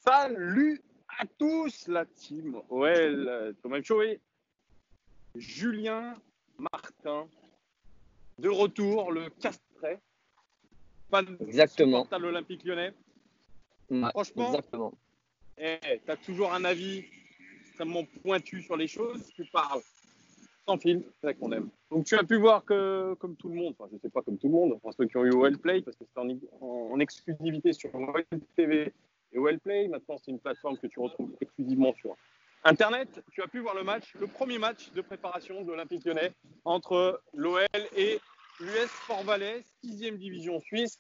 Salut à tous la team OL, Thomas Choé, Julien Martin, de retour, le castré, fan supporter de l'Olympique Lyonnais. Ouais, Franchement, exactement. tu as toujours un avis extrêmement pointu sur les choses, tu parles sans film, c'est ça qu'on aime. Donc tu as pu voir que, comme tout le monde, enfin je ne sais pas comme tout le monde, enfin ceux qui ont eu OL Play, parce que c'était en exclusivité sur OL TV et OL Play, maintenant c'est une plateforme que tu retrouves exclusivement sur Internet. Tu as pu voir le premier match de préparation de l'Olympique Lyonnais entre l'OL et l'US Port-Valais, 6e division suisse.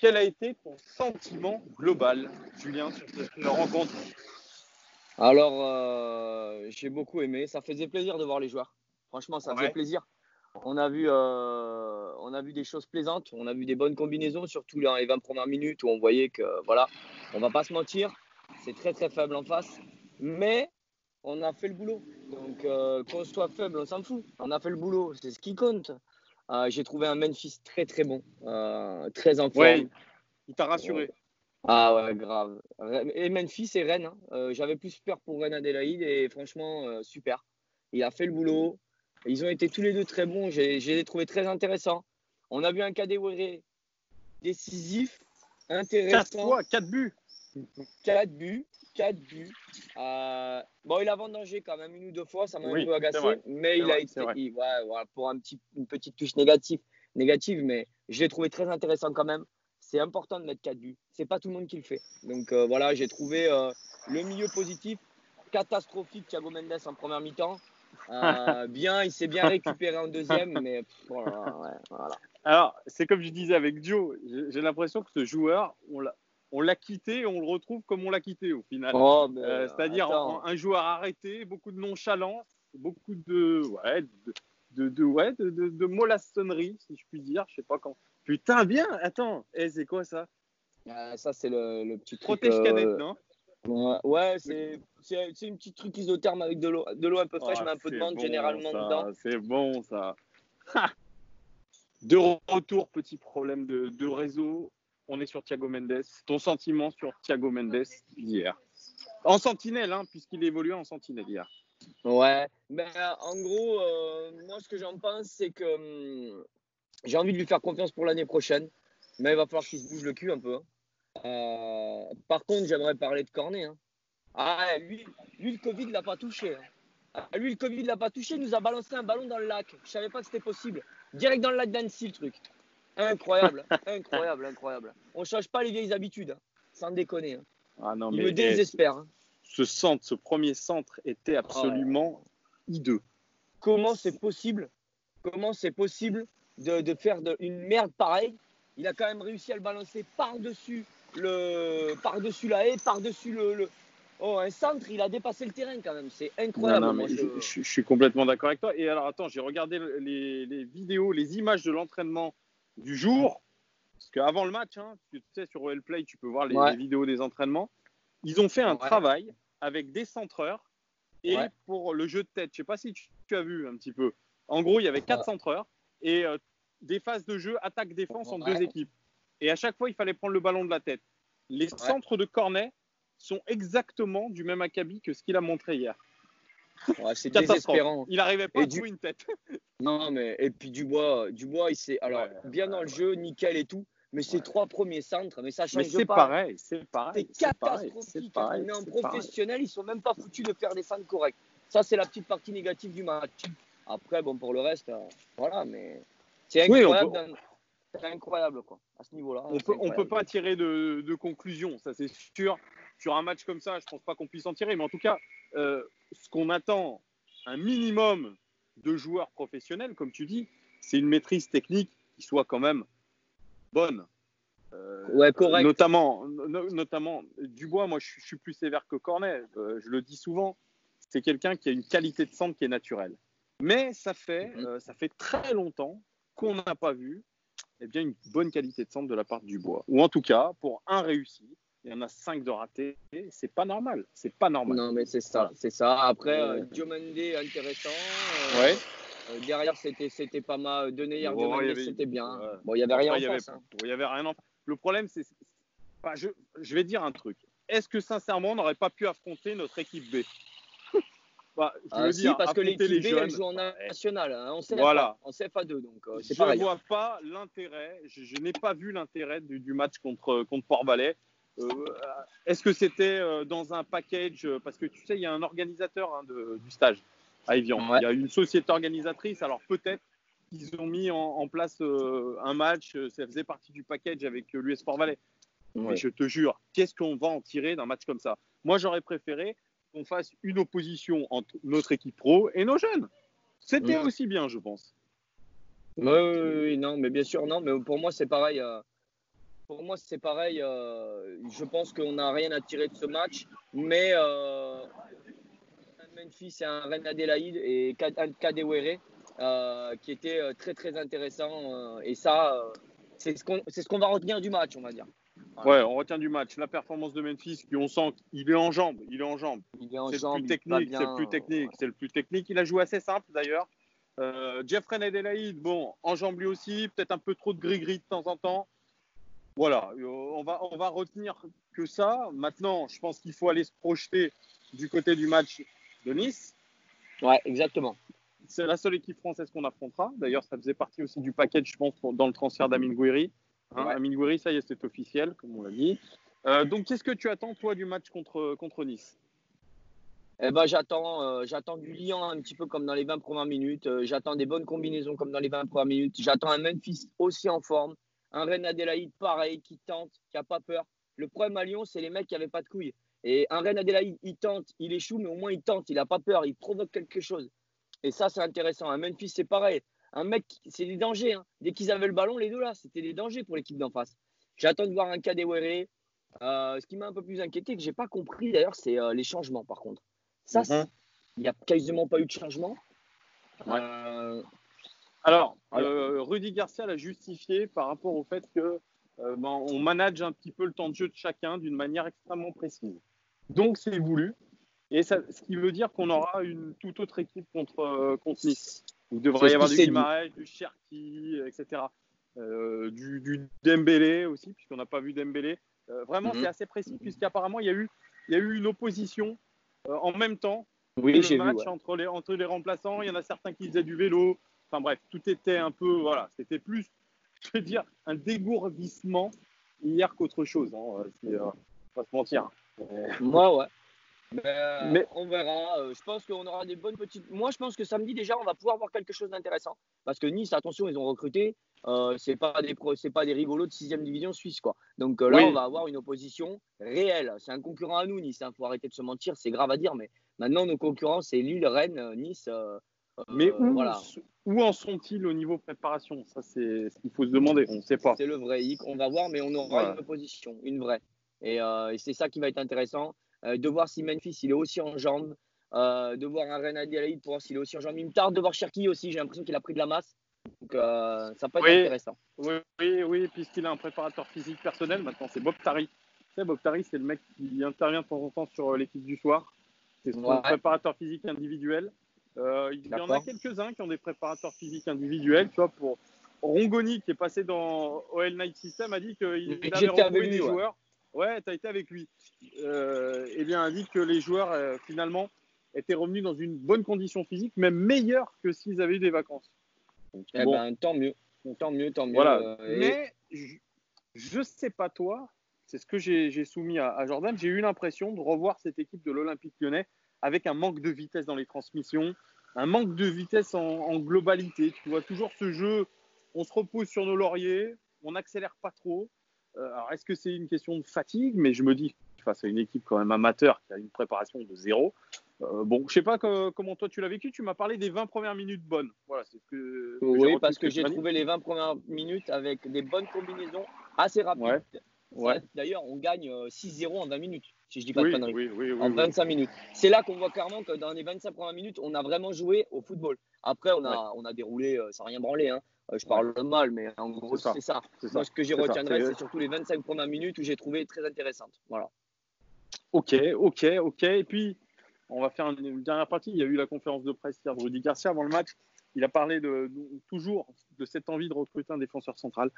Quel a été ton sentiment global, Julien, sur cette rencontre? Alors, j'ai beaucoup aimé. Ça faisait plaisir de voir les joueurs. Franchement, ça faisait plaisir. On a vu des choses plaisantes. On a vu des bonnes combinaisons, surtout dans les 20 premières minutes où on voyait que, voilà, on va pas se mentir, c'est très très faible en face. Mais on a fait le boulot. Donc, qu'on soit faible, on s'en fout. On a fait le boulot. C'est ce qui compte. J'ai trouvé un Memphis très très bon, très en forme. Ouais, il t'a rassuré. Ah ouais, grave. Et Memphis et Rennes, hein. J'avais plus peur pour Rennes Adélaïde et franchement, super. Il a fait le boulot. Ils ont été tous les deux très bons. J'ai les trouvé très intéressants. On a vu un Kadewere décisif, intéressant. 4 buts. 4 buts. 4 buts. Bon, il a vendangé quand même une ou deux fois, ça m'a un peu agacé. Mais il a été. Ouais, pour une petite touche négative, mais je l'ai trouvé très intéressant quand même. C'est important de mettre 4 buts. C'est pas tout le monde qui le fait. Donc voilà, j'ai trouvé le milieu positif. Catastrophique, Thiago Mendes en première mi-temps. Il s'est bien récupéré en deuxième, mais voilà. Alors, c'est comme je disais avec Joe, j'ai l'impression que ce joueur, on l'a quitté et on le retrouve comme on l'a quitté au final. C'est-à-dire un joueur arrêté, beaucoup de nonchalance, beaucoup de mollassonnerie, si je puis dire. Je sais pas quand. Putain, bien. Attends, c'est quoi ça? Ça, c'est le petit truc. Protège canette, non? Ouais, c'est une petite truc isotherme avec de l'eau un peu fraîche, mais un peu de menthe généralement dedans. C'est bon ça. De retour, petit problème de réseau. On est sur Thiago Mendes. Ton sentiment sur Thiago Mendes hier? En sentinelle, hein, puisqu'il évoluait en sentinelle hier. Ouais, mais en gros, moi ce que j'en pense, c'est que j'ai envie de lui faire confiance pour l'année prochaine, mais il va falloir qu'il se bouge le cul un peu. Par contre, j'aimerais parler de Cornet. Hein. Lui, le Covid ne l'a pas touché. Lui, le Covid ne l'a pas touché, il nous a balancé un ballon dans le lac. Je ne savais pas que c'était possible. Direct dans le lac d'Annecy, le truc. Incroyable. On ne change pas les vieilles habitudes, sans déconner. Non, il me désespère. Ce premier centre était absolument hideux. Comment c'est possible de faire une merde pareille? Il a quand même réussi à le balancer par-dessus la haie, par-dessus un centre, il a dépassé le terrain quand même. C'est incroyable. Non, je suis complètement d'accord avec toi. Et alors, attends, j'ai regardé les vidéos, les images de l'entraînement du jour. Parce qu'avant le match, hein, tu sais, sur OL Play, tu peux voir les vidéos des entraînements. Ils ont fait un travail avec des centreurs et pour le jeu de tête. Je ne sais pas si tu as vu un petit peu. En gros, il y avait 4 centreurs et des phases de jeu attaque-défense en 2 équipes. Et à chaque fois, il fallait prendre le ballon de la tête. Les centres de Cornet sont exactement du même acabit que ce qu'il a montré hier. C'est désespérant. Il n'arrivait pas à trouver une tête. Non, mais et puis Dubois, il s'est bien dans le jeu, nickel et tout. Mais ces 3 premiers centres, mais ça change pas. C'est pareil. C'est catastrophique. On est en professionnel, ils sont même pas foutus de faire des centres corrects. Ça, c'est la petite partie négative du match. Après, bon, pour le reste, voilà, mais c'est incroyable. C'est incroyable, quoi, à ce niveau-là. On peut pas tirer de conclusion, ça c'est sûr. Sur un match comme ça, je pense pas qu'on puisse en tirer. Mais en tout cas, ce qu'on attend, un minimum de joueurs professionnels, comme tu dis, c'est une maîtrise technique qui soit quand même bonne. Correct. Notamment Dubois, moi je suis plus sévère que Cornet. Je le dis souvent, c'est quelqu'un qui a une qualité de centre qui est naturelle. Mais ça fait très longtemps qu'on n'a pas vu une bonne qualité de centre de la part de Dubois. Ou en tout cas, pour un réussi, il y en a 5 de ratés. C'est pas normal. Non, mais c'est ça. Après, Diomandé, intéressant. Derrière, c'était pas mal. Denayer, Diomandé, c'était bien. Bon, il n'y avait rien en face. Il y avait rien en face. Le problème, c'est... je vais dire un truc. est-ce que sincèrement, on n'aurait pas pu affronter notre équipe B? Je veux Si, dire, parce que affronter l'équipe les B, jeunes. elle joue en national, hein, en CFA, Voilà. en CFA2, donc c'est Je ne pareil. vois pas l'intérêt, je n'ai pas vu l'intérêt du match contre Port-Valais. Est-ce que c'était dans un package, parce que tu sais, il y a un organisateur du stage à Évian. Ouais. Il y a une société organisatrice, alors peut-être qu'ils ont mis en place un match, ça faisait partie du package avec l'US Port-Valais. Ouais. Mais je te jure, qu'est-ce qu'on va en tirer d'un match comme ça? Moi, j'aurais préféré qu'on fasse une opposition entre notre équipe pro et nos jeunes. C'était aussi bien, je pense. Oui, non, mais bien sûr, non, mais pour moi, c'est pareil. Je pense qu'on n'a rien à tirer de ce match, mais Memphis et un Reine Adélaïde et un Kadewere qui était très très intéressant. Et ça, c'est ce qu'on va retenir du match, on va dire. Voilà. Ouais, on retient du match la performance de Memphis, qui on sent qu'il est en jambes. Il est en jambes. C'est le plus technique, c'est le plus technique, ouais. C'est le plus technique. Il a joué assez simple d'ailleurs. Jeffrey Adélaïde, bon, en jambes lui aussi, peut-être un peu trop de gris-gris de temps en temps. Voilà, on va retenir que ça. Maintenant, je pense qu'il faut aller se projeter du côté du match de Nice. Ouais, exactement. C'est la seule équipe française qu'on affrontera. D'ailleurs, ça faisait partie aussi du package, je pense, dans le transfert d'Amine Gouiri. Ouais. Amine Gouiri, ça y est, c'est officiel, comme on l'a dit. Donc, qu'est-ce que tu attends, toi, du match contre Nice? J'attends du liant un petit peu comme dans les 20 premières minutes. J'attends des bonnes combinaisons comme dans les 20 premières minutes. J'attends un Memphis aussi en forme. Un Reine Adélaïde pareil, qui tente, qui n'a pas peur. Le problème à Lyon, c'est les mecs qui n'avaient pas de couilles. Et un Reine Adélaïde, il tente, il échoue, mais au moins il tente, il n'a pas peur, il provoque quelque chose. Et ça, c'est intéressant. Un Memphis, c'est pareil. Un mec, c'est des dangers. Hein. Dès qu'ils avaient le ballon, les deux là, c'était des dangers pour l'équipe d'en face. J'attends de voir un Kadewere. Ce qui m'a un peu plus inquiété, que je n'ai pas compris d'ailleurs, c'est les changements par contre. Ça, il n'y a quasiment pas eu de changement. Ouais. Alors, Rudy Garcia l'a justifié par rapport au fait que on manage un petit peu le temps de jeu de chacun d'une manière extrêmement précise. Donc, c'est voulu. Et ça, ce qui veut dire qu'on aura une toute autre équipe contre Nice. Il devrait y avoir du Guimaraes, du Cherki, etc. Du Dembélé aussi, puisqu'on n'a pas vu Dembélé. Vraiment, c'est assez précis, puisqu'apparemment, il y a eu une opposition en même temps. Oui, le match entre les remplaçants. Il y en a certains qui faisaient du vélo. Enfin bref, tout était un peu, voilà, c'était plus, je veux dire, un dégourdissement hier qu'autre chose. Hein. On va se mentir. Ouais. Mais on verra. Je pense qu'on aura des bonnes petites. Moi, je pense que samedi déjà, on va pouvoir voir quelque chose d'intéressant. Parce que Nice, attention, ils ont recruté. C'est pas des rigolos de 6e division suisse, quoi. Donc là, on va avoir une opposition réelle. C'est un concurrent à nous, Nice. Faut arrêter de se mentir. C'est grave à dire, mais maintenant nos concurrents, c'est Lille, Rennes, Nice. Mais voilà. Où en sont-ils au niveau préparation? Ça, c'est ce qu'il faut se demander. On ne sait pas. C'est le vrai hic. On va voir, mais on aura une opposition, une vraie. Et c'est ça qui va être intéressant. De voir si Memphis il est aussi en jambes, de voir un Reine Adélaïde pour voir s'il est aussi en jambes. Il me tarde de voir Cherki aussi, j'ai l'impression qu'il a pris de la masse. Donc ça peut être intéressant. Oui, puisqu'il a un préparateur physique personnel, maintenant c'est Bob Tari. Tu sais, Bob Tari, c'est le mec qui intervient de temps en temps sur l'équipe du soir. C'est son préparateur physique individuel. Il y en a quelques-uns qui ont des préparateurs physiques individuels. Tu vois, pour Rongoni, qui est passé dans OL Night System, a dit qu'il avait retrouvé des joueurs. Ouais, tu as été avec lui. Eh bien, a dit que les joueurs, finalement, étaient revenus dans une bonne condition physique, même meilleure que s'ils avaient eu des vacances. Donc, tant mieux. Tant mieux. Voilà. Mais je sais pas toi, c'est ce que j'ai soumis à Jordan. J'ai eu l'impression de revoir cette équipe de l'Olympique Lyonnais avec un manque de vitesse dans les transmissions, un manque de vitesse en globalité. Tu vois, toujours ce jeu, on se repose sur nos lauriers, on n'accélère pas trop. Alors, est-ce que c'est une question de fatigue? Mais je me dis, face à une équipe quand même amateur qui a une préparation de zéro. Bon, je sais pas comment toi tu l'as vécu. Tu m'as parlé des 20 premières minutes bonnes. Voilà, c'est ce que oui, parce que j'ai trouvé les 20 premières minutes avec des bonnes combinaisons assez rapides. Ouais. D'ailleurs, on gagne 6-0 en 20 minutes, si je dis pas de conneries. En 25 minutes. C'est là qu'on voit clairement que dans les 25 premières minutes, on a vraiment joué au football. Après, on a déroulé sans rien branler. Hein. Je parle mal, mais en gros, c'est ça. Moi, ce que j'y retiendrai, c'est surtout les 25 premières minutes où j'ai trouvé très intéressantes. Voilà. Ok. Et puis, on va faire une dernière partie. Il y a eu la conférence de presse hier de Rudy Garcia avant le match. Il a parlé toujours de cette envie de recruter un défenseur central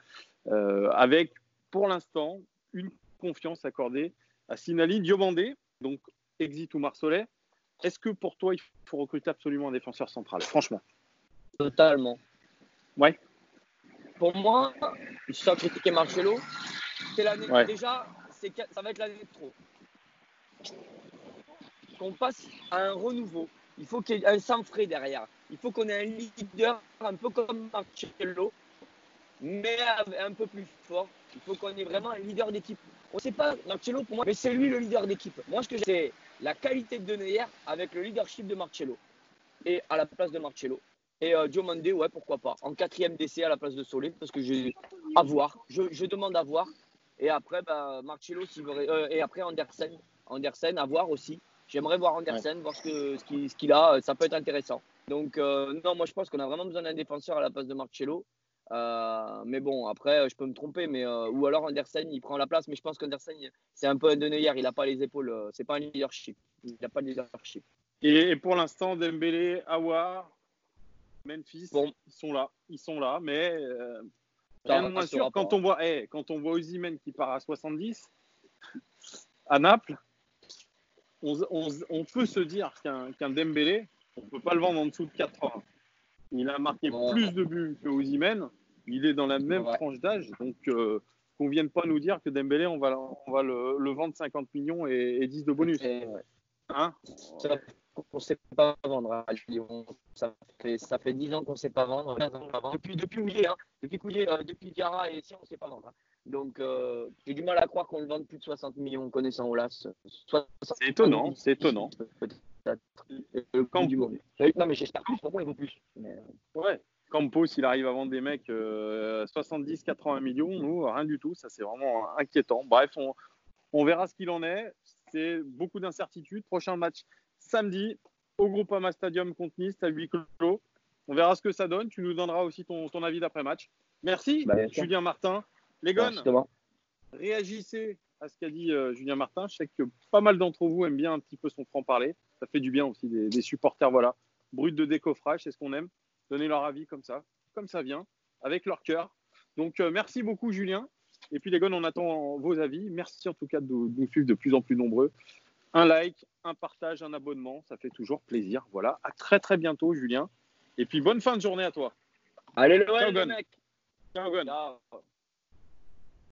avec, pour l'instant, une confiance accordée Sinali, Diomandé, donc exit ou Marsolais. Est-ce que pour toi, il faut recruter absolument un défenseur central, franchement? Totalement. Ouais. Pour moi, sans critiquer Marcelo, c'est l'année. Ouais. Déjà, ça va être l'année de trop. Qu'on passe à un renouveau. Il faut qu'il y ait un sang frais derrière. Il faut qu'on ait un leader un peu comme Marcelo, mais un peu plus fort. Il faut qu'on ait vraiment un leader d'équipe. On ne sait pas, Marcelo pour moi, mais c'est lui le leader d'équipe. Moi, ce que j'ai, c'est la qualité de Neuer avec le leadership de Marcelo. Et à la place de Marcelo. Et Diomandé, ouais, pourquoi pas. En 4e DC à la place de Solé, parce que j'ai à voir. Je demande à voir. Et après, Marcelo, et après Andersen. Andersen, à voir aussi. J'aimerais voir Andersen, voir ce qu'il a. Ça peut être intéressant. Donc, non, moi, je pense qu'on a vraiment besoin d'un défenseur à la place de Marcelo. Mais bon, après, je peux me tromper. Ou alors Andersen, il prend la place. Mais je pense qu'Andersen, c'est un peu un Neuer. Il n'a pas les épaules. C'est pas un leadership. Il n'a pas de leadership. Et pour l'instant, Dembélé, Aouar, Memphis, bon. Ils sont là, mais rien de moins sûr. Quand on voit Osimhen qui part à 70 à Naples, on peut se dire qu'un Dembélé, on ne peut pas le vendre en dessous de 80. Il a marqué plus de buts que Osimhen. Il est dans la même tranche d'âge. Donc, qu'on ne vienne pas nous dire que Dembélé, on va le vendre 50 millions et 10 de bonus. Hein, on ne sait pas vendre. Ça fait 10 ans qu'on ne sait pas vendre. 15 ans avant. Depuis Houillet, hein. Depuis Diarra et si on ne sait pas vendre. Hein. Donc, j'ai du mal à croire qu'on le vende plus de 60 millions connaissant Olas. C'est étonnant. Non, mais j'espère plus. Pour moi, il vaut plus. Mais... Ouais. Campos, il arrive à vendre des mecs 70-80 millions. Nous, rien du tout. Ça, c'est vraiment inquiétant. Bref, on verra ce qu'il en est. C'est beaucoup d'incertitudes. Prochain match samedi au Groupama Stadium contre Nice à huis clos. On verra ce que ça donne. Tu nous donneras aussi ton avis d'après-match. Merci, Julien Martin. Les gones, réagissez à ce qu'a dit Julien Martin. Je sais que pas mal d'entre vous aiment bien un petit peu son franc-parler. Ça fait du bien aussi des supporters, voilà. Brut de décoffrage, c'est ce qu'on aime. Donner leur avis comme ça vient, avec leur cœur. Donc, merci beaucoup, Julien. Et puis, les gones, on attend vos avis. Merci en tout cas de nous suivre de plus en plus nombreux. Un like, un partage, un abonnement, ça fait toujours plaisir. Voilà, à très très bientôt, Julien. Et puis, bonne fin de journée à toi. Allez, le mec. Ciao, Gon.